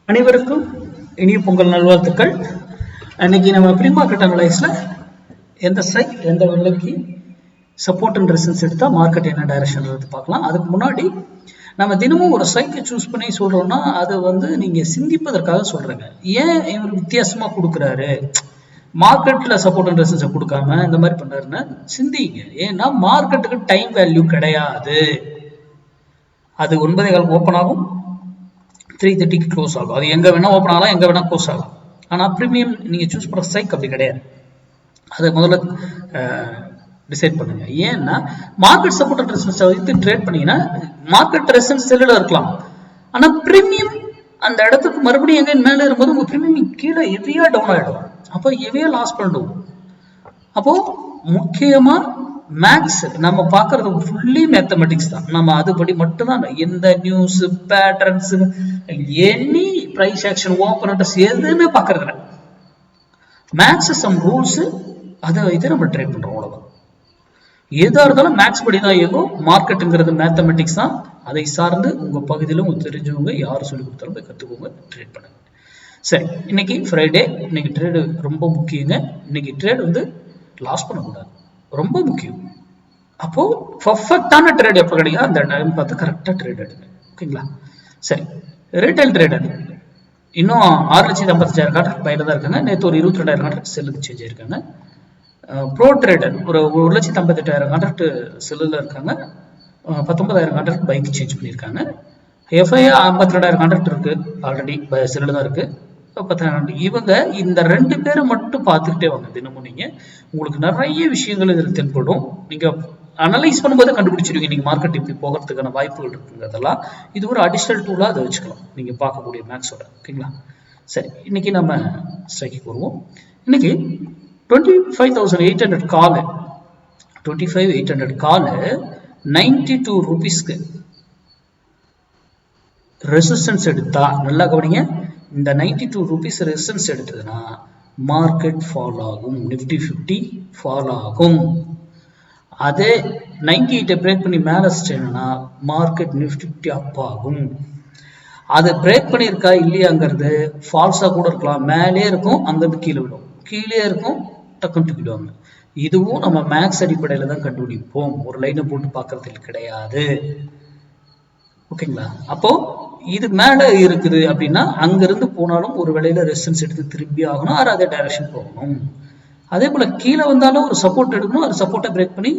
அனைவருக்கும் இனிய பொங்கல் நல்வாழ்த்துக்கள். இன்னைக்கு நம்ம ப்ரீ மார்க்கெட் அனலைஸ்ல எந்த ஸ்ட்ரைக் எந்த விலைக்கு சப்போர்ட் அண்ட் ரெசிஸ்டன்ஸ் எடுத்தா மார்க்கெட் என்ன டைரக்ஷன் பார்க்கலாம். அதுக்கு முன்னாடி நம்ம தினமும் ஒரு ஸ்ட்ரைக்கை சூஸ் பண்ணி சொல்றோம்னா அது நீங்க சிந்திப்பதற்காக சொல்றேங்க. ஏன் இவர் வித்தியாசமா கொடுக்குறாரு, மார்க்கெட்ல சப்போர்ட் அண்ட் ரெசிஸ்டன்ஸ் கொடுக்காம இந்த மாதிரி பண்றாருன்னு சிந்திங்க. ஏன்னா மார்க்கெட்டுக்கு டைம் வேல்யூ கிடையாது. அது 9:15 ஓப்பன் ஆகும், 3:30 க்ளோஸ் ஆகும். அது எங்க வேணா ஓப்பன் ஆகலாம், எங்க வேணா க்ளோஸ் ஆகும். ஆனா ப்ரீமியம் நீங்க சூஸ் பண்ற ஸ்ட்ரைக் அப்படி கிடையாது. அதை முதல்ல டிசைட் பண்ணுங்க. ஏன்னா மார்க்கெட் சப்போர்ட் அண்ட் ரெசிஸ்டன்ஸ் வைத்து ட்ரேட் பண்ணீங்கன்னா மார்க்கெட் ரெசிஸ்டன்ஸ் செல்லுல இருக்கலாம். ஆனா ப்ரீமியம் அந்த இடத்துக்கு மறுபடியும் எங்க மேல இருக்கும்போது உங்க ப்ரீமியம் கீழே ஹெவியா டவுன் ஆயிடும். அப்போ ஹெவியா லாஸ் பண்ணிடுவோம். அப்போ முக்கியமா மேக்ஸ் நம்ம பாக்குறது ஃபுல்லி மேத்தமெட்டிக்ஸ் தான். நம்ம அதுபடி மட்டும்தான் எந்த news patterns any price action open interest எதுவுமே பாக்குறது இல்லை. மேக்ஸ் சம் ரூல்ஸ் அதை வைத்து நம்ம ட்ரேட் பண்றோம். அவ்வளவுதான். எதா இருந்தாலும் மேக்ஸ் படி தான் இயங்கும். மார்க்கெட்டுங்கிறது மேத்தமெட்டிக்ஸ் தான். அதை சார்ந்து உங்க பகுதியில் உங்களுக்கு தெரிஞ்சவங்க யாரும் சொல்லி கொடுத்தாலும் போய் கத்துக்கோங்க, ட்ரேட் பண்ணுங்க. சரி, இன்னைக்கு ஃப்ரைடே. இன்னைக்கு ட்ரேடு ரொம்ப முக்கியங்க. இன்னைக்கு ட்ரேட் லாஸ் பண்ணக்கூடாது, ரொம்ப முக்கியம். அப்போ பர்ஃபெக்டான ட்ரேட் எப்போ கிடைக்கும் அந்த டைம் பார்த்து கரெக்டா ட்ரேட் எடுங்க. ஓகேங்களா? சரி, ரீட்டைல் ட்ரேடர் இன்னும் 6,50,000 கான்ட்ராக்ட் பையில தான் இருக்காங்க. நேற்று ஒரு 22,000 கான்ட்ராக்ட் செல்லுக்கு சேஞ்ச் ஆயிருக்காங்க. ப்ரோ ட்ரேடர் ஒரு 1,58,000 கான்ட்ராக்ட் செல்லுல இருக்காங்க. 19,000 கான்ட்ராக்ட் பைக்கு சேஞ்ச் பண்ணியிருக்காங்க. எஃப்ஐ 52,000 கான்ட்ராக்ட் இருக்கு, ஆல்ரெடி செல்லுல தான் இருக்கு. இவங்க இந்த 2 பேரை மட்டும் பார்த்துக்கிட்டே வாங்க. தினமும் நீங்க உங்களுக்கு நிறைய விஷயங்கள் இதில் தென்படும். நீங்க அனலைஸ் பண்ணும்போது கண்டுபிடிச்சிருவீங்க நீங்க மார்க்கெட் இப்படி போகிறதுக்கான வாய்ப்புகள் இருக்குங்க. அதெல்லாம் இது ஒரு அடிஷனல் டூலா அதை வச்சுக்கலாம் நீங்க பார்க்கக்கூடிய மேக்ஸோட. ஓகேங்களா? சரி, இன்னைக்கு நம்ம ஸ்ட்ரைக்கு வருவோம். இன்னைக்கு 25,800 கால் 25,800 கால் 92 ரூபீஸ்க்கு ரெசிஸ்டன்ஸ் எடுத்தா நல்லா கவனிங்க. இந்த 92 ரூபீஸ் ரெசிஸ்டன்ஸ் எடுத்ததுன்னா மார்க்கெட் ஃபால் ஆகும், நிஃப்டி 50 ஃபால் ஆகும். அதே 98 பிரேக் பண்ணி மேல ஸ்டேனா மார்க்கெட் நிஃப்டி அப் ஆகும். அது பிரேக் பண்ணியிருக்கா இல்லையாங்கிறது ஃபால்ஸா கூட இருக்கலாம். மேலே இருக்கும், அங்கிருந்து கீழே விடும், கீழே இருக்கும், டக்குன்னு தூக்கிடுவாங்க. இதுவும் நம்ம மேக்ஸ் அடிப்படையில தான் கண்டுபிடிப்போம், ஒரு லைனை போட்டு பார்க்கறதுக்கு கிடையாது. ஓகேங்களா? அப்போ இது மேல இருக்குது அப்படின்னா அங்கிருந்து போனாலும் ஒரு வேளையில ரெசிஸ்டன்ஸ் எடுத்து திரும்பி ஆகணும், அதே டைரக்ஷன் போகணும். அதே போல கீழே வந்தாலும் ஒரு சப்போர்ட் எடுக்கணும், அது சப்போர்ட்டை பிரேக் பண்ணி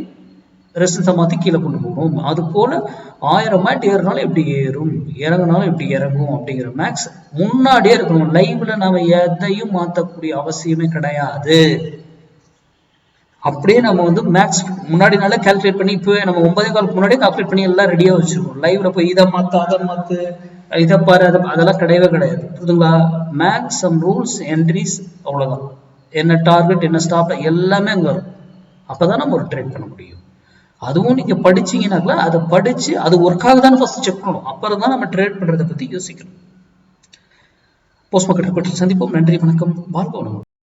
ரெசிஸ்டன்ஸை மாற்றி கீழே கொண்டு போகணும். அது போல 1000 மேட் ஏறினாலும் எப்படி ஏறும், இறங்கினாலும் எப்படி இறங்கும் அப்படிங்கிற மேக்ஸ் முன்னாடியே இருக்கணும். லைவ்ல நாம எதையும் மாற்றக்கூடிய அவசியமே கிடையாது. அப்படியே நம்ம மேக்ஸ் முன்னாடி நாளே கால்குலேட் பண்ணி இப்போ நம்ம 9:15 முன்னாடியே கால்குலேட் பண்ணி எல்லாம் ரெடியா வச்சிருக்கோம். லைவ்ல போய் இதை மாத்து அதை மாத்து இதை பாரு அதெல்லாம் கிடையவே கிடையாது. புரியுதுங்களா? மேக்ஸ் சம் ரூல்ஸ் என்ட்ரிஸ் அவ்வளவுதான். என்ன டார்கெட் என்ன ஸ்டாப் எல்லாமே அங்க வரும். அப்பதான் நம்ம ஒரு ட்ரேட் பண்ண முடியும். அதுவும் நீங்க படிச்சீங்கன்னாக்கா அதை படிச்சு அது ஒர்க் ஆகுதான்னு ஃபர்ஸ்ட் செக் பண்ணணும். அப்புறம் தான் நம்ம ட்ரேட் பண்றதை பத்தி யோசிக்கணும். போஸ்ட் மார்க்கெட் ரிப்போர்ட்டில் சந்திப்போம். நன்றி, வணக்கம், வாழ்க வளமுடன்.